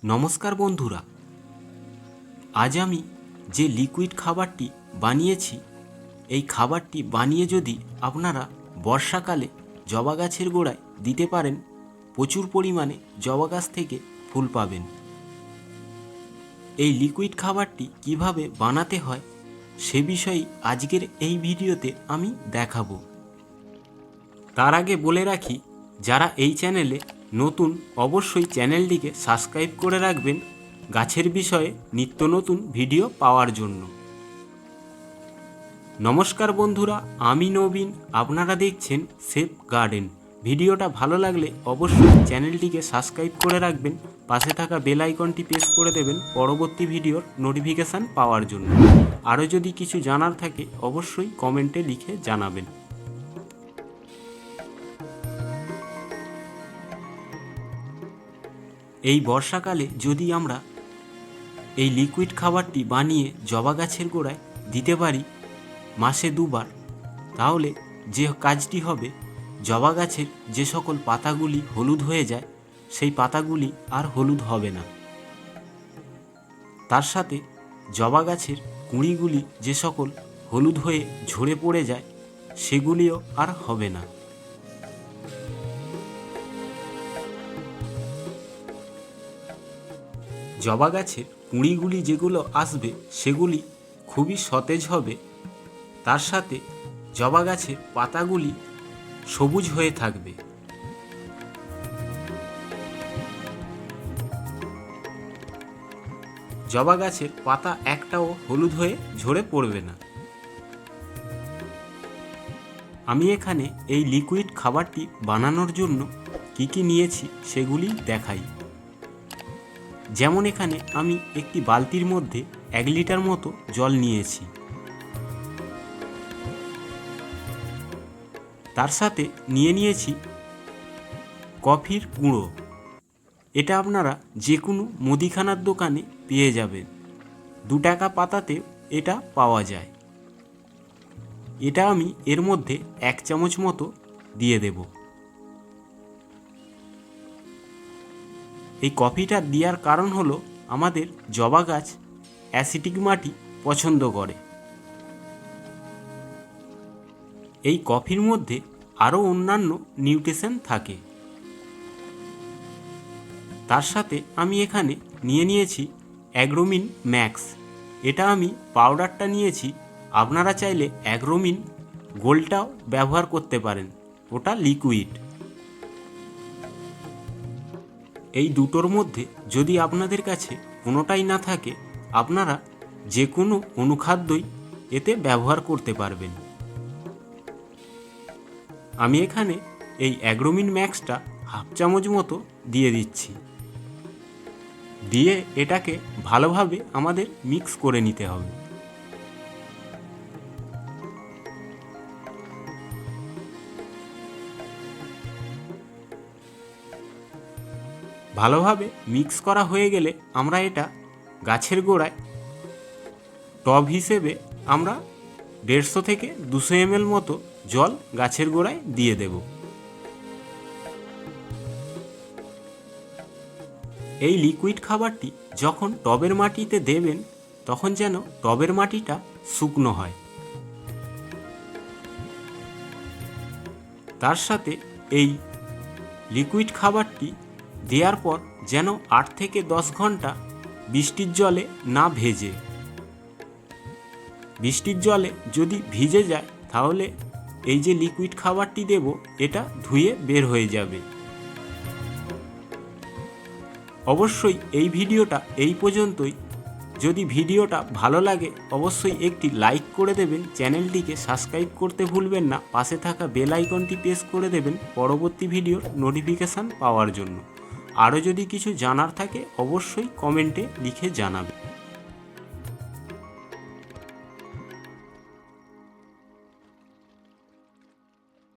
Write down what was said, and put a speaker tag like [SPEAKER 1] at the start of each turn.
[SPEAKER 1] নমস্কার বন্ধুরা, আজ আমি যে লিকুইড খাবারটি বানিয়েছি, এই খাবারটি বানিয়ে যদি আপনারা বর্ষাকালে জবা গাছের গোড়ায় দিতে পারেন, প্রচুর পরিমাণে জবা গাছ থেকে ফুল পাবেন। এই লিকুইড খাবারটি কিভাবে বানাতে হয় সে বিষয়ে আজকের এই ভিডিওতে আমি দেখাবো। তার আগে বলে রাখি, যারা এই চ্যানেলে নতুন অবশ্যই চ্যানেলটিকে সাবস্ক্রাইব করে রাখবেন গাছের বিষয়ে নিত্য নতুন ভিডিও পাওয়ার জন্য। নমস্কার বন্ধুরা, আমি নবীন, আপনারা দেখছেন সেফ গার্ডেন। ভিডিওটা ভালো লাগলে অবশ্যই চ্যানেলটিকে সাবস্ক্রাইব করে রাখবেন, পাশে থাকা বেল আইকনটি প্রেস করে দেবেন পরবর্তী ভিডিওর নোটিফিকেশান পাওয়ার জন্য। আরও যদি কিছু জানার থাকে অবশ্যই কমেন্টে লিখে জানাবেন। এই বর্ষাকালে যদি আমরা এই লিকুইড খাবারটি বানিয়ে জবা গাছের গোড়ায় দিতে পারি মাসে দুবার, তাহলে যে কাজটি হবে, জবা গাছের যে সকল পাতাগুলি হলুদ হয়ে যায় সেই পাতাগুলি আর হলুদ হবে না। তার সাথে জবা গাছের কুঁড়িগুলি যে সকল হলুদ হয়ে ঝরে পড়ে যায় সেগুলিও আর হবে না। জবা গাছের কুঁড়িগুলি যেগুলো আসবে সেগুলি খুবই সতেজ হবে, তার সাথে জবা গাছের পাতাগুলি সবুজ হয়ে থাকবে। জবা গাছের পাতা একটাও হলুদ হয়ে ঝরে পড়বে না। আমি এখানে এই লিকুইড খাবারটি বানানোর জন্য কি কি নিয়েছি সেগুলি দেখাই। যেমন এখানে আমি একটি বালতির মধ্যে 1 লিটার মতো জল নিয়েছি। তার সাথে নিয়েছি কফির গুঁড়ো। এটা আপনারা যে কোনো মুদিখানার দোকানে পেয়ে যাবেন, 2 টাকা পাতাতে এটা পাওয়া যায়। এটা আমি এর মধ্যে 1 চামচ মতো দিয়ে দেব। এই কফিটা দেওয়ার কারণ হলো, আমাদের জবা গাছ অ্যাসিডিক মাটি পছন্দ করে। এই কফির মধ্যে আরও অন্যান্য নিউট্রিশন থাকে। তার সাথে আমি এখানে নিয়েছি অ্যাগ্রোমিন ম্যাক্স। এটা আমি পাউডারটা নিয়েছি, আপনারা চাইলে অ্যাগ্রোমিন গোল্ডটাও ব্যবহার করতে পারেন, ওটা লিকুইড। এই দুটোর মধ্যে যদি আপনাদের কাছে কোনোটাই না থাকে, আপনারা যে কোনো অনুখাদ্যই এতে ব্যবহার করতে পারবেন। আমি এখানে এই অ্যাগ্রোমিন ম্যাক্সটা 1/2 চামচ মতো দিয়ে দিচ্ছি। দিয়ে এটাকে ভালোভাবে আমাদের মিক্স করে নিতে হবে। ভালোভাবে মিক্স করা হয়ে গেলে আমরা এটা গাছের গোড়ায় টব হিসেবে আমরা 150 থেকে 200 ml মতো জল গাছের গোড়ায় দিয়ে দেব। এই লিকুইড খাবারটি যখন টবের মাটিতে দেবেন তখন যেন টবের মাটিটা শুকনো হয়। তার সাথে এই লিকুইড খাবারটি দেওয়ার পর যেন 8 থেকে 10 ঘন্টা বৃষ্টির জলে না ভেজে। বৃষ্টির জলে যদি ভিজে যায় তাহলে এই যে লিকুইড খাবারটি দেব এটা ধুয়ে বের হয়ে যাবে। অবশ্যই এই ভিডিওটা এই পর্যন্তই। যদি ভিডিওটা ভালো লাগে অবশ্যই একটি লাইক করে দেবেন, চ্যানেলটিকে সাবস্ক্রাইব করতে ভুলবেন না, পাশে থাকা বেল আইকনটি প্রেস করে দেবেন পরবর্তী ভিডিওর নোটিফিকেশান পাওয়ার জন্য। আরও যদি কিছু জানার থাকে অবশ্যই কমেন্টে লিখে জানাবেন।